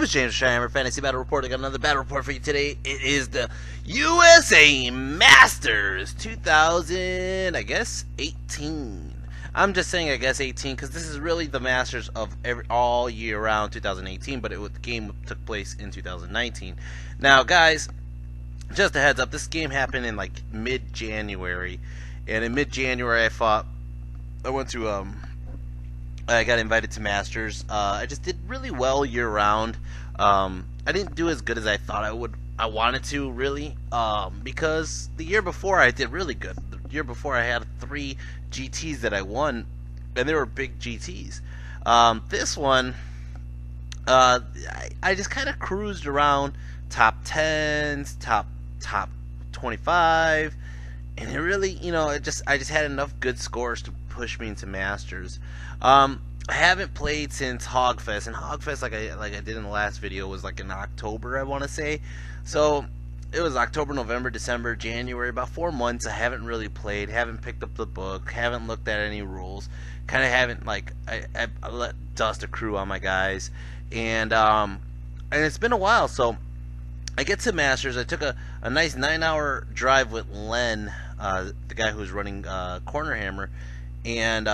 YouTube? It's James Shiner, Fantasy Battle Report. I got another battle report for you today. It is the USA Masters 2000, I guess, 18. I'm just saying, I guess, 18, because this is really the Masters of all year round 2018, but the game took place in 2019. Now, guys, just a heads up, this game happened in like mid-January, and in mid-January I got invited to Masters. I just did really well year round. I didn't do as good as I thought I would. I wanted to, really, because the year before I did really good. The year before I had 3 GTs that I won, and they were big GTs. This one, I just kind of cruised around top 10s, top 25, and it really, I just had enough good scores to push me into Masters. I haven't played since Hogfest, and Hogfest, like I did in the last video, was like in October, I want to say. So it was October, November, December, January, about 4 months. I haven't really played, haven't picked up the book, haven't looked at any rules, kind of haven't, like, I let dust accrue on my guys, and it's been a while. So I get to Masters. I took a nice 9-hour drive with Len, the guy who's running Corner Hammer, and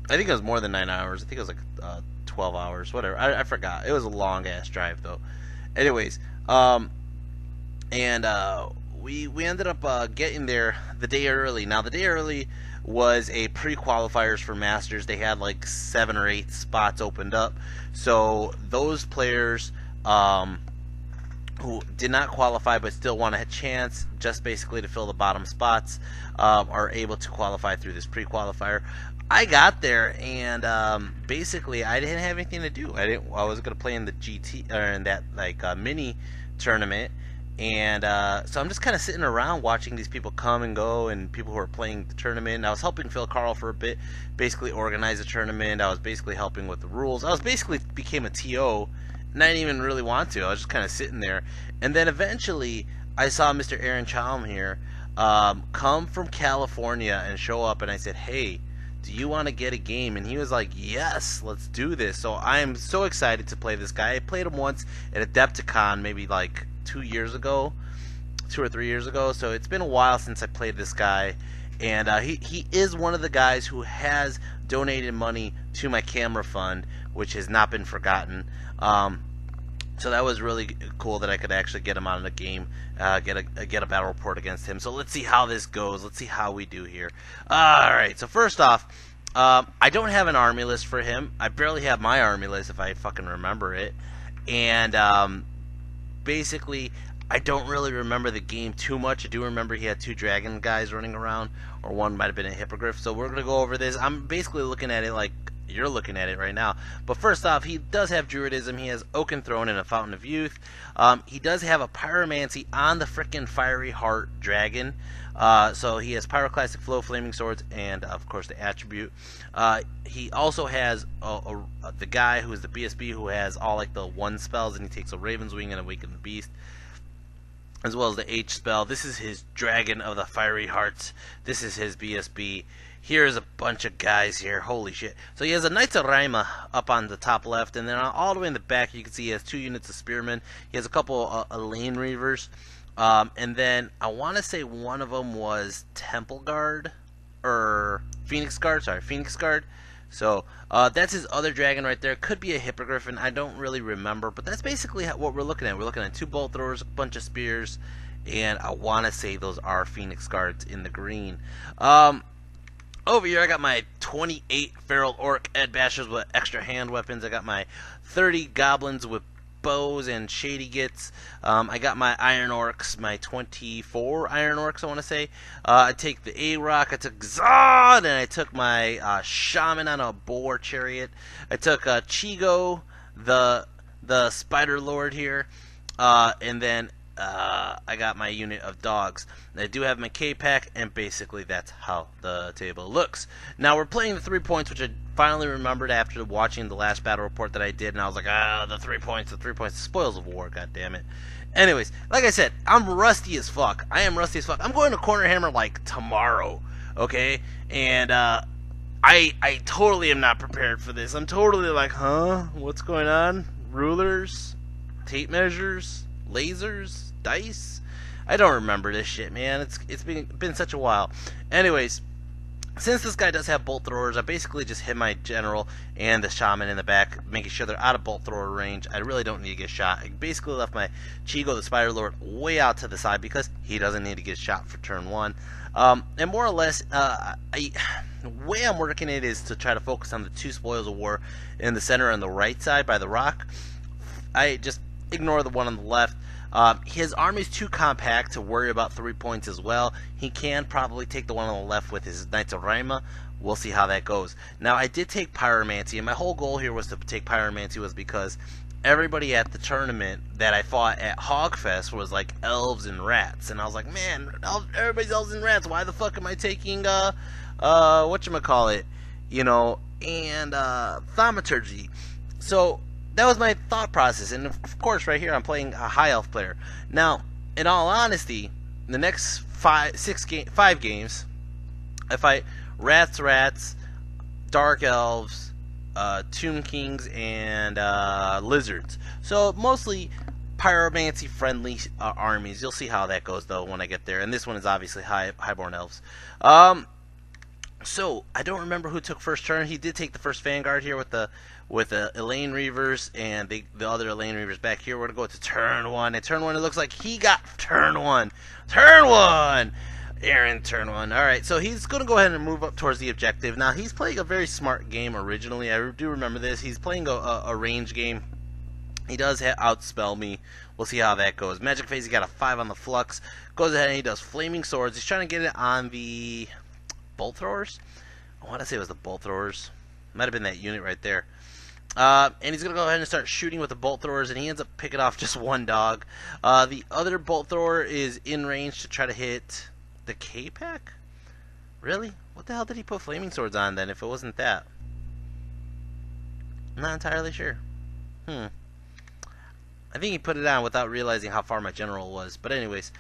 I think it was more than 9 hours. I think it was like 12 hours, whatever. I forgot. It was a long ass drive though. Anyways, we ended up getting there the day early. Now the day early was a pre-qualifiers for Masters. They had like 7 or 8 spots opened up. So those players who did not qualify but still want a chance, just basically to fill the bottom spots, are able to qualify through this pre-qualifier. I got there, and basically I didn't have anything to do. I was gonna play in the GT, or in that like mini tournament, and so I'm just kind of sitting around watching these people come and go, and people who are playing the tournament. And I was helping Phil Carl for a bit, basically organize the tournament. I was basically helping with the rules. I was basically became a TO, and I didn't even really want to. I was just kind of sitting there, and then eventually I saw Mr. Aaron Chaum here come from California and show up, and I said, "Hey, do you want to get a game?" And he was like, "Yes, let's do this." So I am so excited to play this guy. I played him once at Adepticon, maybe like 2 or 3 years ago. So it's been a while since I played this guy, and he is one of the guys who has donated money to my camera fund, which has not been forgotten. So that was really cool that I could actually get him out of the game, get a battle report against him. So let's see how this goes. Let's see how we do here. Alright, so first off, I don't have an army list for him. I barely have my army list, if I fucking remember it. And basically, I don't really remember the game too much. I do remember he had 2 dragon guys running around, or one might have been a hippogriff. So we're going to go over this. I'm basically looking at it like you're looking at it right now. But first off, he does have Druidism. He has Oaken Throne and a Fountain of Youth. He does have a Pyromancy on the frickin' Fiery Heart Dragon. So he has Pyroclastic Flow, Flaming Swords, and of course the attribute. He also has the guy who is the BSB, who has all like the 1 spells, and he takes a Raven's Wing and Awaken the Beast, as well as the H spell. This is his Dragon of the Fiery Hearts. This is his BSB. Here's a bunch of guys here. Holy shit. So he has a Knights of Raima up on the top left, and then all the way in the back you can see he has 2 units of Spearmen. He has a couple Lane Reavers. And then I want to say one of them was Temple Guard, or Phoenix Guard. Sorry, Phoenix Guard. So that's his other dragon right there. Could be a Hippogriffin. I don't really remember, but that's basically what we're looking at. We're looking at 2 bolt throwers, a bunch of spears, and I want to say those are Phoenix Guards in the green. Over here I got my 28 Feral Orc Ed Bashers with extra hand weapons. I got my 30 Goblins with bows and shady gits. I got my Iron Orcs, my 24 Iron Orcs, I want to say. I take the A-Rock, I took Zod, and I took my Shaman on a Boar Chariot. I took Chigo, the Spider Lord here, and then I got my unit of dogs. I do have my K-Pack, and basically that's how the table looks. Now we're playing the 3 points, which I finally remembered after watching the last battle report that I did, and I was like, the 3 points, the spoils of war, god damn it. Anyways, like I said, I'm rusty as fuck. I am rusty as fuck. I'm going to Corner Hammer like tomorrow, okay? And I totally am not prepared for this. I'm totally like, huh? What's going on? rulers, tape measures, lasers, dice. I don't remember this shit, man. It's been such a while. Anyways, since this guy does have bolt throwers, I basically just hit my general and the shaman in the back, making sure they're out of bolt thrower range. I really don't need to get shot. I basically left my Chigo, the Spider Lord, way out to the side because he doesn't need to get shot for turn 1. And more or less, the way I'm working it is to try to focus on the 2 spoils of war in the center and the right side by the rock. I just ignore the one on the left. His army's too compact to worry about 3 points as well. He can probably take the one on the left with his Knights of Rima. We'll see how that goes. Now, I did take Pyromancy, and my whole goal here was to take Pyromancy was because everybody at the tournament that I fought at Hogfest was like elves and rats. And I was like, man, everybody's elves and rats. Why the fuck am I taking, whatchamacallit, and Thaumaturgy? So that was my thought process, and of course right here I'm playing a high elf player. Now, in all honesty, the next 5 games, I fight rats, dark elves, tomb kings, and lizards. So mostly pyromancy friendly armies. You'll see how that goes though when I get there. And this one is obviously highborn elves. So I don't remember who took first turn. He did take the first Vanguard here with the Elaine Reavers and the other Elaine Reavers back here. We're gonna go to turn 1. And turn 1, it looks like he got turn 1. Turn 1. Aaron, turn 1. All right, so he's gonna go ahead and move up towards the objective. Now he's playing a very smart game originally. I do remember this. He's playing a range game. He does outspell me. We'll see how that goes. Magic phase. He got a 5 on the flux. Goes ahead and he does flaming swords. He's trying to get it on the bolt throwers. I want to say it was the bolt throwers. Might have been that unit right there. And he's going to go ahead and start shooting with the bolt throwers, and he ends up picking off just 1 dog. The other bolt thrower is in range to try to hit the K-Pack? Really? What the hell did he put flaming swords on then if it wasn't that? I'm not entirely sure. I think he put it on without realizing how far my general was. But anyways,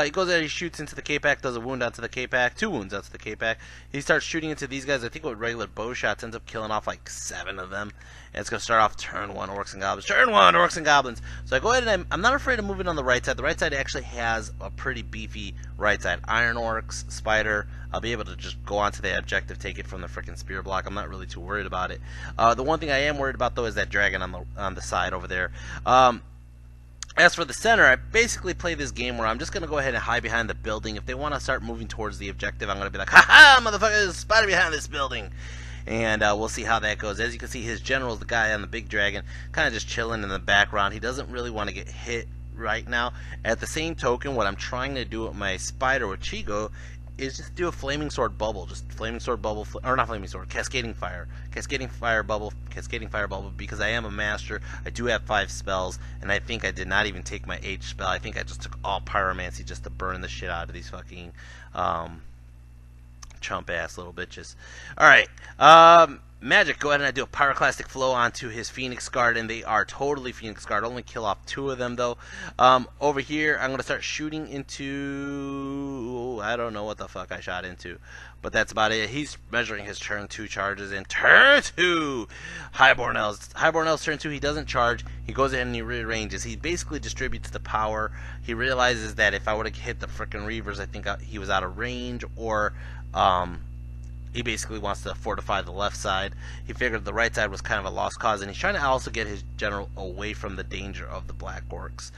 he goes there, he shoots into the K-Pack, does a wound onto the K-Pack, 2 wounds onto the K-Pack. He starts shooting into these guys. I think with regular bow shots, ends up killing off like 7 of them. And it's going to start off turn 1, Orcs and Goblins. Turn 1, Orcs and Goblins. So I go ahead and I'm not afraid of moving on the right side. The right side actually has a pretty beefy right side. Iron Orcs, Spider. I'll be able to just go onto the objective, take it from the freaking spear block. I'm not really too worried about it. The one thing I am worried about, though, is that dragon on the side over there. As for the center, I basically play this game where I'm just going to go ahead and hide behind the building. If they want to start moving towards the objective, I'm going to be like, ha-ha, motherfucker, there's a spider behind this building. And we'll see how that goes. As you can see, his general's the guy on the big dragon, kind of just chilling in the background. He doesn't really want to get hit right now. At the same token, what I'm trying to do with my spider with Chigo is just do a flaming sword bubble, just flaming sword bubble, or not flaming sword, cascading fire bubble, because I am a master. I do have 5 spells, and I think I did not even take my H spell. I think I just took all pyromancy just to burn the shit out of these fucking chump ass little bitches. All right, Magic, go ahead and I do a pyroclastic flow onto his Phoenix Guard, and they are totally Phoenix Guard. Only kill off 2 of them, though. Over here, I'm going to start shooting into... I don't know what the fuck I shot into, but that's about it. He's measuring his turn 2 charges, and turn 2! Highborn Elves. Highborn Elves turn 2, he doesn't charge. He goes ahead and he rearranges. He basically distributes the power. He realizes that if I would have hit the frickin' Reavers, I think he was out of range, or... he basically wants to fortify the left side. He figured the right side was kind of a lost cause, and he's trying to also get his general away from the danger of the Black Orcs.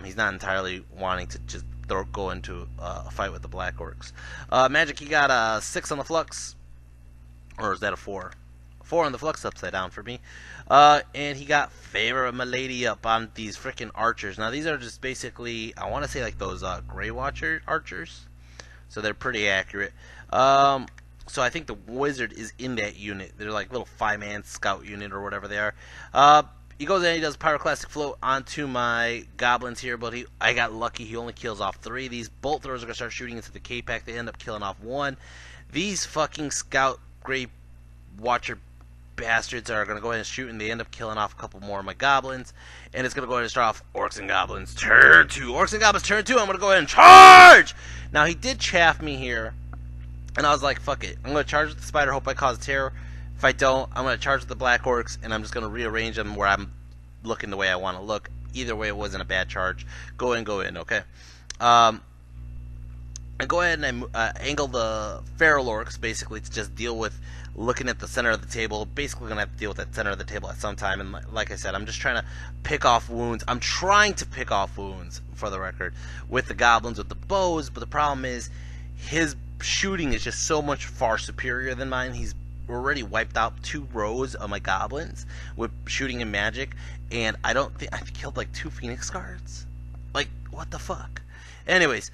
He's not entirely wanting to just go into a fight with the Black Orcs. Magic, he got a 6 on the flux, or is that a 4? 4 on the flux, upside down for me. And he got Favor of Milady up on these freaking archers. Now these are just basically, I want to say like those Grey Watcher archers, so they're pretty accurate. So I think the wizard is in that unit. They're like little 5-man scout unit or whatever they are. He goes in and he does pyroclastic flow onto my goblins here, but I got lucky. He only kills off 3. These bolt throwers are going to start shooting into the K-Pack. They end up killing off 1. These fucking scout Grey Watcher bastards are going to go ahead and shoot, and they end up killing off a couple more of my goblins. And it's going to go ahead and start off Orcs and Goblins turn 2. Orcs and Goblins turn 2. I'm going to go ahead and charge! Now he did chaff me here. And I was like, fuck it. I'm going to charge with the Spider, hope I cause terror. If I don't, I'm going to charge with the Black Orcs, and I'm just going to rearrange them where I'm looking the way I want to look. Either way, it wasn't a bad charge. Go in, okay? I go ahead and I angle the feral orcs, basically, to just deal with looking at the center of the table. Basically going to have to deal with that center of the table at some time. And like I said, I'm just trying to pick off wounds. I'm trying to pick off wounds, for the record, with the goblins, with the bows. But the problem is, his shooting is just so much far superior than mine. He's already wiped out 2 rows of my goblins with shooting and magic. And I don't think I've killed like 2 Phoenix guards. Like, what the fuck? Anyways,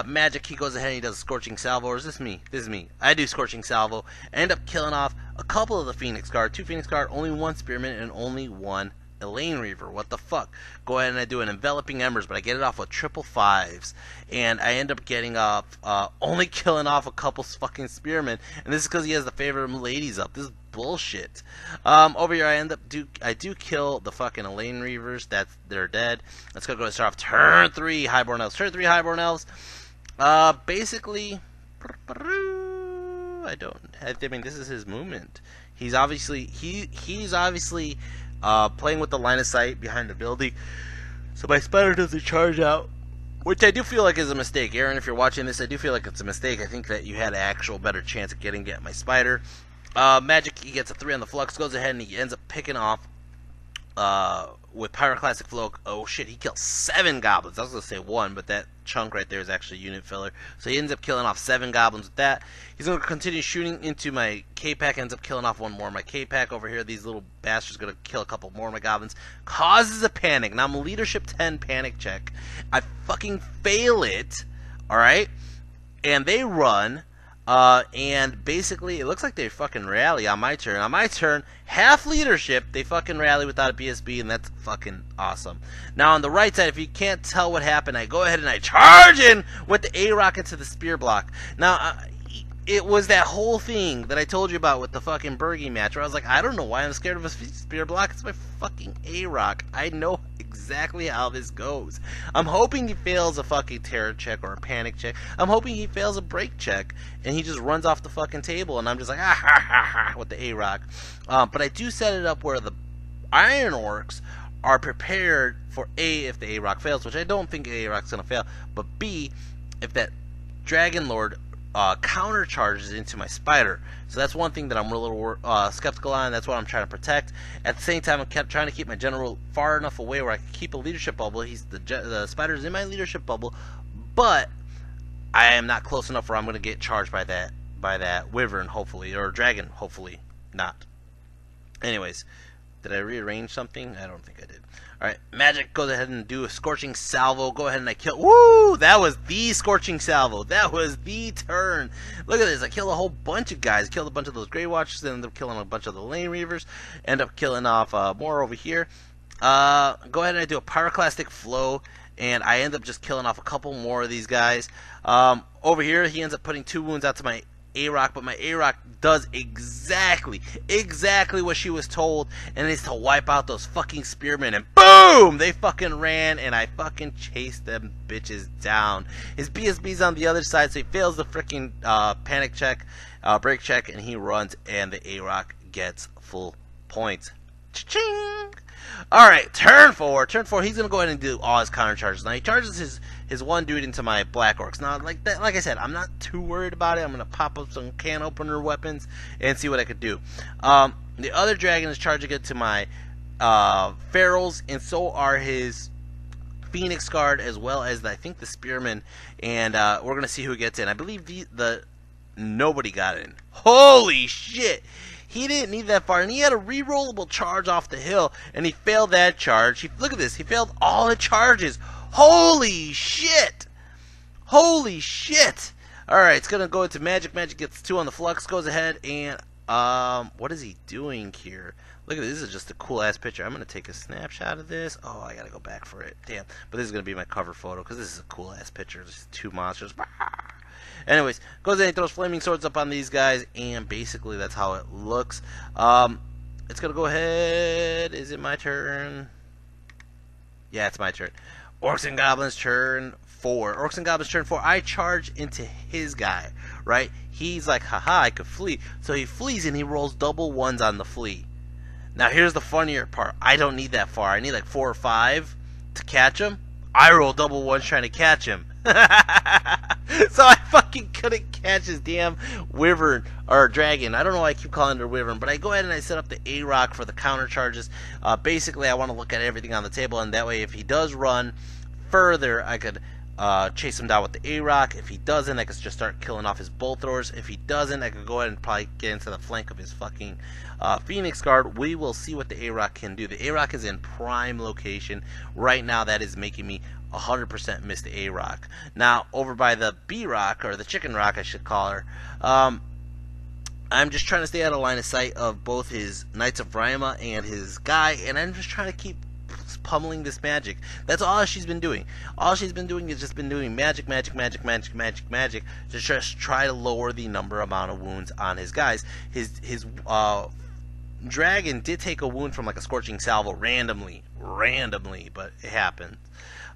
magic, he goes ahead and he does a Scorching Salvo. Or is this me? This is me. I do Scorching Salvo. I end up killing off a couple of the Phoenix Guard. 2 Phoenix Guard, only 1 Spearman, and only 1 Elaine Reaver. What the fuck? Go ahead and I do an Enveloping Embers, but I get it off with 555s. And I end up getting off, only killing off a couple fucking Spearmen. And this is because he has the favorite ladies up. This is bullshit. Over here I do kill the fucking Elaine Reavers. They're dead. Let's go start off turn 3 Highborn Elves. Turn 3 Highborn Elves. Basically, I mean, this is his movement. He's obviously playing with the line of sight behind the building, so my spider doesn't charge out, which I do feel like is a mistake. Aaron, if you're watching this, I do feel like it's a mistake. I think that you had an actual better chance of getting my spider. Magic, he gets a 3 on the flux, goes ahead and he ends up picking off with Pyroclastic Flow. Oh shit, he kills 7 goblins. I was going to say 1, but that chunk right there is actually unit filler. So he ends up killing off 7 goblins with that. He's going to continue shooting into my K-Pack, ends up killing off 1 more. My K-Pack over here, these little bastards, going to kill a couple more of my goblins. Causes a panic. Now I'm a leadership 10 panic check. I fucking fail it, alright? And they run. And basically, it looks like they fucking rally on my turn. On my turn, half leadership, they fucking rally without a BSB, and that's fucking awesome. Now, on the right side, if you can't tell what happened, I go ahead and I charge in with the A-Rock into the spear block. Now, it was that whole thing that I told you about with the fucking Bergie match, where I was like, I don't know why I'm scared of a spear block. It's my fucking A-Rock. I know exactly how this goes. I'm hoping he fails a fucking terror check or a panic check. I'm hoping he fails a break check, and he just runs off the fucking table, and I'm just like, ah ha ha ha, with the A-Rock. But I do set it up where the Iron Orcs are prepared for A, if the A-Rock fails, which I don't think A-Rock's going to fail, but B, if that Dragon Lord counter charges into my spider. So that's one thing that I'm a little skeptical on. That's what I'm trying to protect. At the same time, I'm trying to keep my general far enough away where I can keep a leadership bubble. The spider's in my leadership bubble, but I am not close enough where I'm going to get charged by that wyvern, hopefully, or dragon, hopefully not. Anyways, did I rearrange something? I don't think I did. Alright, Magic goes ahead and do a Scorching Salvo. Go ahead and I kill. Woo! That was the Scorching Salvo. That was the turn. Look at this. I killed a whole bunch of guys. Killed a bunch of those Grey Watchers. Ended up killing a bunch of the Lane Reavers. End up killing off more over here. Go ahead and I do a Pyroclastic Flow. And I end up just killing off a couple more of these guys. Over here, he ends up putting 2 wounds out to my A-Rock, but my A-Rock does exactly what she was told, and it's to wipe out those fucking spearmen, and boom! They fucking ran, and I fucking chased them bitches down. His BSB's on the other side, so he fails the freaking panic check, break check, and he runs, and the A-Rock gets full points. Cha-ching! Alright, turn 4. Turn 4, he's going to go ahead and do all his counter charges. Now, he charges his one dude into my Black Orcs. Now, like I said, I'm not too worried about it. I'm going to pop up some can opener weapons and see what I could do. The other dragon is charging it to my Ferals, and so are his Phoenix Guard, as well as, I think, the Spearman. And we're going to see who gets in. I believe nobody got in. Holy shit! He didn't need that far, and he had a re-rollable charge off the hill, and he failed that charge. Look at this. He failed all the charges. Holy shit! Holy shit! Alright, it's going to go into Magic. Magic gets 2 on the flux, goes ahead, and what is he doing here? Look at this. This is just a cool-ass picture. I'm going to take a snapshot of this. Oh, I got to go back for it. Damn. But this is going to be my cover photo, because this is a cool-ass picture. There's 2 monsters. Anyways, goes in and throws Flaming Swords up on these guys, and basically that's how it looks. It's going to go ahead. Is it my turn? Yeah, it's my turn. Orcs and Goblins turn 4. Orcs and Goblins turn 4. I charge into his guy, right? He's like, haha, I could flee. So he flees, and he rolls double 1s on the flee. Now here's the funnier part. I don't need that far. I need like 4 or 5 to catch him. I roll double ones trying to catch him. So I fucking couldn't catch his damn wyvern or dragon. I don't know why I keep calling it a wyvern, but I go ahead and I set up the A-Rock for the counter charges. Basically, I want to look at everything on the table, and that way if he does run further, I could chase him down with the A-Rock. If he doesn't, I could just start killing off his bolt throwers. If he doesn't, I could go ahead and probably get into the flank of his fucking Phoenix Guard. We will see what the A-Rock can do. The A-Rock is in prime location. Right now, that is making me 100% miss the A-Rock. Now, over by the B-Rock, or the Chicken Rock, I should call her, I'm just trying to stay out of line of sight of both his Knights of Rima and his guy, and I'm just trying to keep pummeling this magic. That's all she's been doing. All she's been doing is just been doing magic to just try to lower the amount of wounds on his guys. His dragon did take a wound from like a Scorching Salvo randomly, but it happened.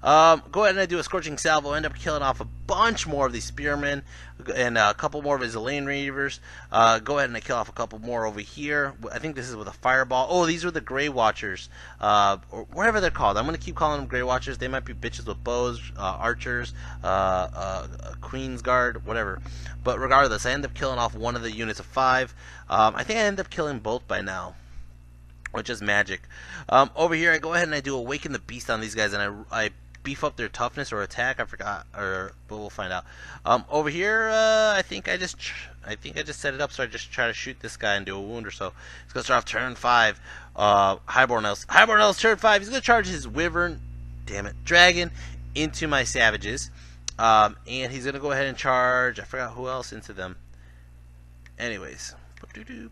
Go ahead and I do a Scorching Salvo, end up killing off a bunch more of these spearmen and a couple more of his Lane Reavers. Go ahead and I kill off a couple more over here. I think this is with a fireball. Oh, these are the Grey Watchers, or whatever they're called. I'm going to keep calling them Grey Watchers. They might be bitches with bows, archers, Queen's Guard, whatever. But regardless, I end up killing off one of the units of 5. I think I end up killing both by now, which is magic. Over here, I go ahead and I do Awaken the Beast on these guys, and I beef up their toughness or attack. I forgot, but we'll find out. Over here, I think I just set it up, so I just try to shoot this guy and do a wound or so. He's gonna start off turn 5. Highborn Elves turn 5. He's gonna charge his wyvern, damn it, dragon into my savages, and he's gonna go ahead and charge. I forgot who else into them. Anyways, what did he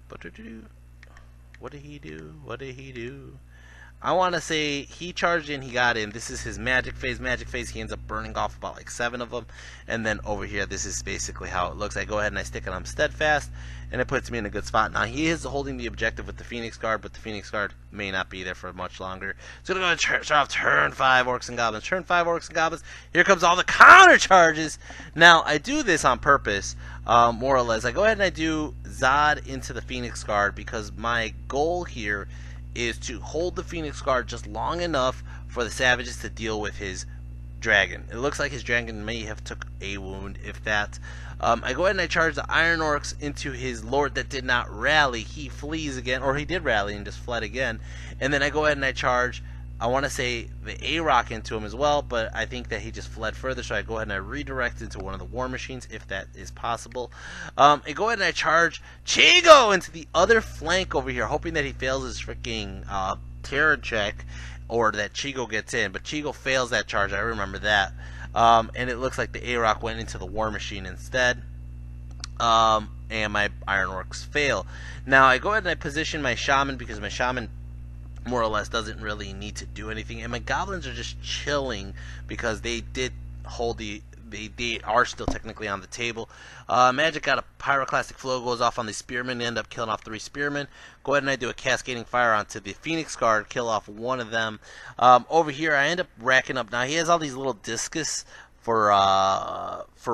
do? I want to say he charged in, he got in. This is his magic phase. He ends up burning off about like 7 of them. And then over here, this is basically how it looks. I go ahead and I stick it on Steadfast, and it puts me in a good spot. Now, he is holding the objective with the Phoenix Guard, but the Phoenix Guard may not be there for much longer. So I'm going to start off turn 5 Orcs and Goblins. Turn 5 Orcs and Goblins. Here comes all the counter charges. Now, I do this on purpose, more or less. I go ahead and I do Zod into the Phoenix Guard because my goal here is to hold the Phoenix Guard just long enough for the savages to deal with his dragon. It looks like his dragon may have took a wound, if that. I go ahead and I charge the Iron Orcs into his lord that did not rally. He flees again, or he did rally and just fled again. And then I go ahead and I charge, I want to say, the A-Rock into him as well, but I think that he just fled further, so I go ahead and I redirect into one of the War Machines, if that is possible. I go ahead and I charge Chigo into the other flank over here, hoping that he fails his freaking terror check, or that Chigo gets in, but Chigo fails that charge, I remember that. And it looks like the A-Rock went into the War Machine instead. And my Iron Orcs fail. Now, I go ahead and I position my Shaman, because my Shaman more or less doesn't really need to do anything, and my goblins are just chilling because they did hold they are still technically on the table. Magic got a pyroclastic flow, goes off on the spearmen, end up killing off 3 spearmen. Go ahead and I do a cascading fire onto the Phoenix Guard, kill off one of them. Over here, I end up racking up. Now he has all these little discus for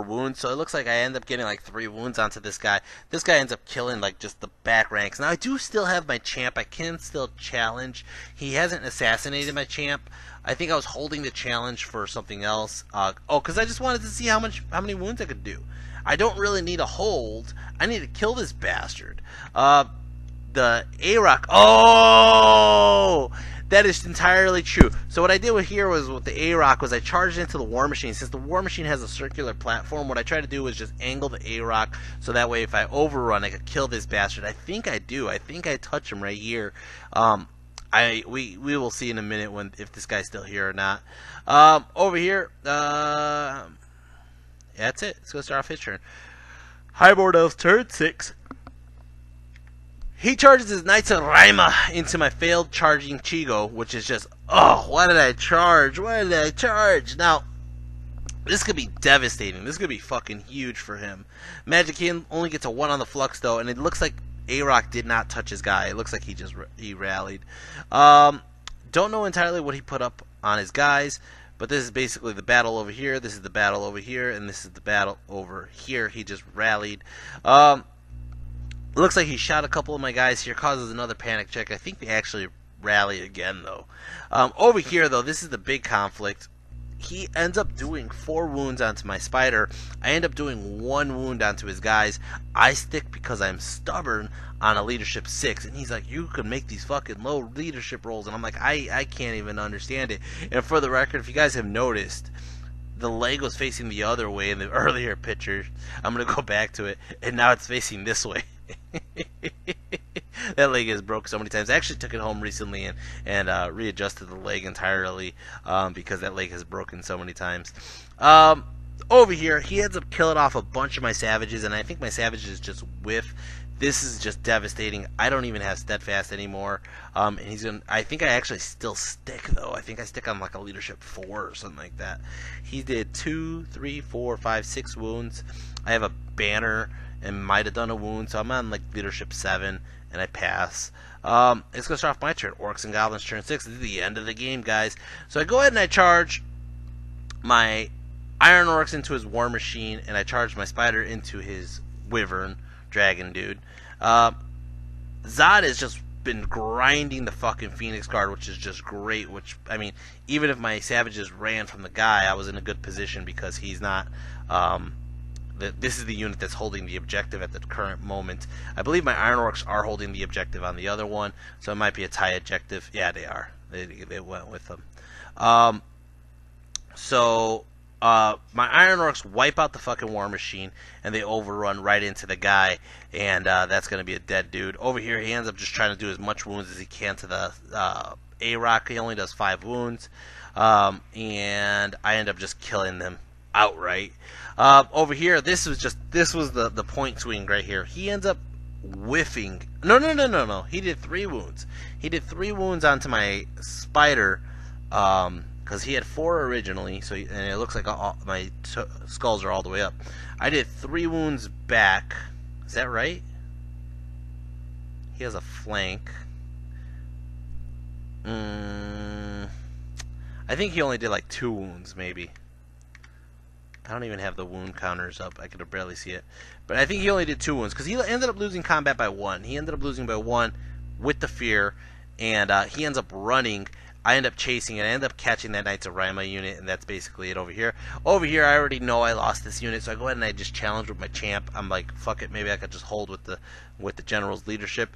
wounds, so it looks like I end up getting like 3 wounds onto this guy. This guy ends up killing like just the back ranks. Now I do still have my champ. I can still challenge. He hasn't assassinated my champ. I think I was holding the challenge for something else. Because I just wanted to see how many wounds I could do. I don't really need a hold. I need to kill this bastard. The A-Rock. Oh! That is entirely true. So what I did here was with the A-Rock was I charged into the War Machine. Since the War Machine has a circular platform, what I try to do is just angle the A-Rock so that way if I overrun, I could kill this bastard. I think I do. I think I touch him right here. We will see in a minute if this guy's still here or not. Over here, that's it. Let's go start off his turn. Highborn Elves turn 6. He charges his Knights of Rima into my failed charging Chigo, which is just, oh, why did I charge? Why did I charge? Now, this could be devastating. This could be fucking huge for him. Magic King only gets a 1 on the Flux, though, and it looks like A-Rock did not touch his guy. It looks like he rallied. Don't know entirely what he put up on his guys, but this is basically the battle over here. This is the battle over here, and this is the battle over here. He just rallied. It looks like he shot a couple of my guys here, causes another panic check. I think they actually rally again, though. Over here, though, this is the big conflict. He ends up doing 4 wounds onto my spider. I end up doing 1 wound onto his guys. I stick because I'm stubborn on a leadership 6, and he's like, you could make these fucking low leadership rolls, and I'm like, I can't even understand it. And for the record, if you guys have noticed, the leg was facing the other way in the earlier picture. I'm gonna go back to it, and now it's facing this way. That leg is broke so many times. I actually took it home recently and readjusted the leg entirely because that leg has broken so many times. Over here, he ends up killing off a bunch of my savages, and I think my savages just whiff. This is just devastating. I don't even have steadfast anymore. And he's gonna. I think I actually still stick though. I think I stick on like a leadership 4 or something like that. He did 2, 3, 4, 5, 6 wounds. I have a banner and might have done a wound, so I'm on like leadership 7, and I pass. It's gonna start off my turn. Orcs and goblins turn 6. This is the end of the game, guys. So I go ahead and I charge my iron orcs into his war machine, and I charge my spider into his wyvern dragon dude. Zod has just been grinding the fucking Phoenix Guard, which is just great. Which, I mean, even if my savages ran from the guy, I was in a good position because he's not. This is the unit that's holding the objective at the current moment. I believe my Iron Orcs are holding the objective on the other one, so it might be a tie objective. Yeah, they are. They went with them. My Iron Orcs wipe out the fucking war machine, and they overrun right into the guy, and that's going to be a dead dude. Over here, he ends up just trying to do as much wounds as he can to the A-Rock. He only does 5 wounds, and I end up just killing them outright. Over here, this was the point swing right here. He ends up whiffing. No. He did 3 wounds. He did 3 wounds onto my spider, because he had 4 originally. So and it looks like my skulls are all the way up. I did 3 wounds back. Is that right? He has a flank. I think he only did like 2 wounds, maybe. I don't even have the wound counters up. I could barely see it. But I think he only did 2 wounds, because he ended up losing combat by 1. He ended up losing by 1 with the fear, and he ends up running. I end up chasing it. I end up catching that Knights of Rima unit, and that's basically it over here. Over here, I already know I lost this unit, so I go ahead and I just challenge with my champ. I'm like, fuck it, maybe I could just hold with the general's leadership.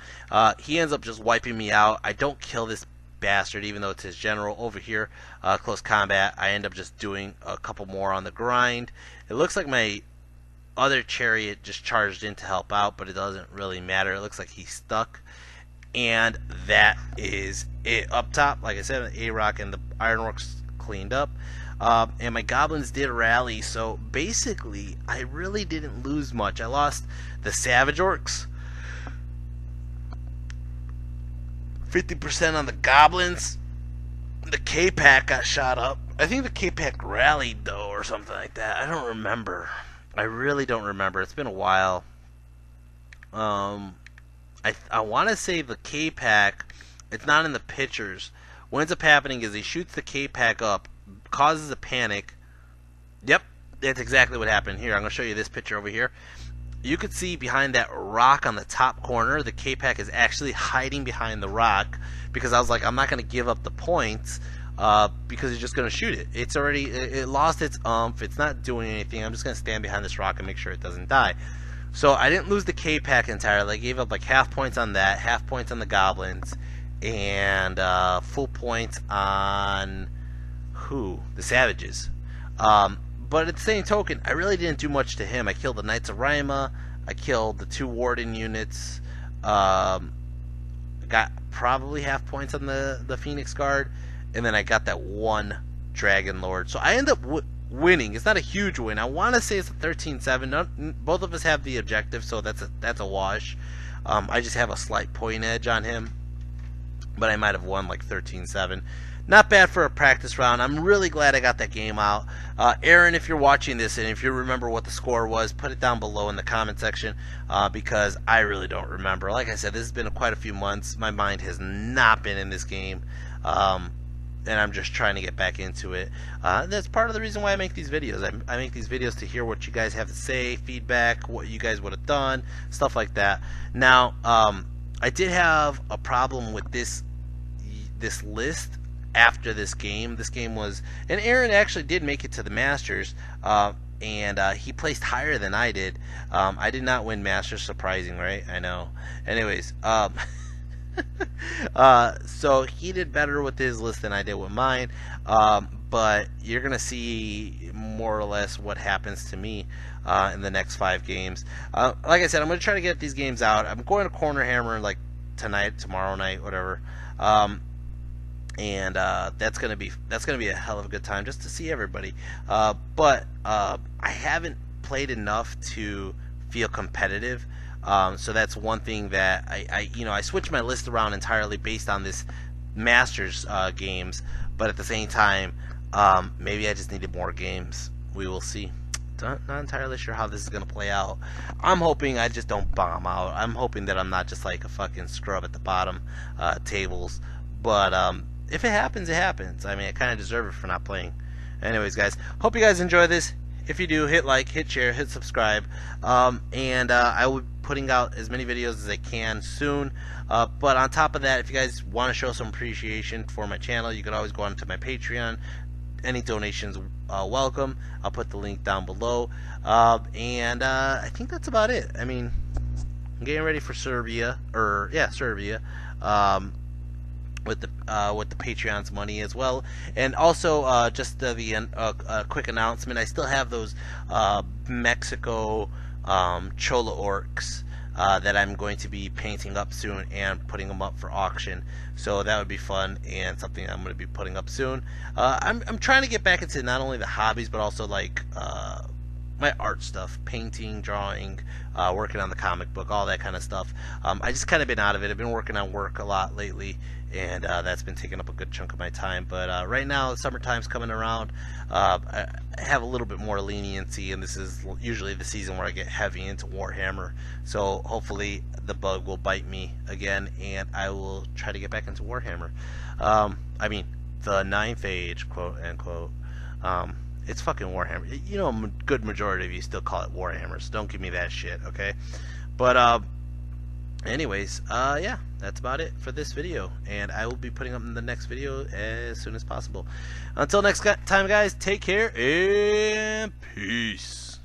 He ends up just wiping me out. I don't kill this bastard, even though it's his general. Over here, close combat, I end up just doing a couple more on the grind. It looks like my other chariot just charged in to help out, but it doesn't really matter. It looks like he's stuck, and that is it. Up top, like I said, A-Rock and the Ironworks cleaned up, and my goblins did rally, so basically I really didn't lose much. I lost the Savage Orcs, 50% on the goblins. The K-Pack got shot up. I think the K-Pack rallied, though, or something like that. I don't remember. I really don't remember. It's been a while. I want to say the K-Pack, it's not in the pictures. What ends up happening is he shoots the K-Pack up, causes a panic. Yep, that's exactly what happened. Here, I'm going to show you this picture over here. You could see behind that rock on the top corner, the K-Pack is actually hiding behind the rock, because I was like, I'm not going to give up the points because he's just going to shoot it. It lost its it's not doing anything. I'm just going to stand behind this rock and make sure it doesn't die. So I didn't lose the K-Pack entirely. I gave up like half points on that, half points on the goblins, and full points on the savages. But at the same token, I really didn't do much to him. I killed the Knights of Rima. I killed the 2 Warden units. I got probably half points on the Phoenix Guard. And then I got that 1 Dragon Lord. So I end up winning. It's not a huge win. I want to say it's a 13-7. Both of us have the objective, so that's a wash. I just have a slight point edge on him. But I might have won like 13-7. Not bad for a practice round. I'm really glad I got that game out. Aaron, if you're watching this and if you remember what the score was, put it down below in the comment section because I really don't remember. Like I said, this has been quite a few months. My mind has not been in this game. and I'm just trying to get back into it. That's part of the reason why I make these videos. I make these videos to hear what you guys have to say, feedback, what you guys would have done, stuff like that. Now, I did have a problem with this list after this game. This game was, and Aaron actually did make it to the Masters, and he placed higher than I did. I did not win Masters, surprising, right? I know. Anyways, so he did better with his list than I did with mine, but you're gonna see more or less what happens to me in the next 5 games. Like I said, I'm gonna try to get these games out. I'm going to Corner Hammer like tonight, tomorrow night, whatever. And that's gonna be a hell of a good time just to see everybody. But I haven't played enough to feel competitive. So that's one thing that I switched my list around entirely based on this Masters games. But at the same time, maybe I just needed more games. We will see. Not entirely sure how this is gonna play out. I'm hoping I just don't bomb out. I'm hoping that I'm not just like a fucking scrub at the bottom tables. But if it happens, it happens. I mean, I kind of deserve it for not playing. Anyways, guys, hope you guys enjoy this. If you do, hit like, hit share, hit subscribe, and I will be putting out as many videos as I can soon. But on top of that, if you guys want to show some appreciation for my channel, you can always go onto my Patreon. Any donations welcome. I'll put the link down below. And I think that's about it. I mean, I'm getting ready for Serbia, Serbia. With the Patreon's money as well, and also just the quick announcement. I still have those Mexico Chola orcs that I'm going to be painting up soon and putting them up for auction. So that would be fun and something I'm going to be putting up soon. I'm trying to get back into not only the hobbies but also like my art stuff, painting, drawing, working on the comic book, all that kind of stuff. I just kind of been out of it. I've been working on work a lot lately, and that's been taking up a good chunk of my time. But right now, summertime's coming around. I have a little bit more leniency, and this is usually the season where I get heavy into Warhammer. So hopefully the bug will bite me again, and I will try to get back into Warhammer. I mean, the 9th age, quote unquote. It's fucking Warhammer. You know, a good majority of you still call it Warhammer, so don't give me that shit, okay? But, anyways, yeah, that's about it for this video. And I will be putting up the next video as soon as possible. Until next time, guys, take care and peace.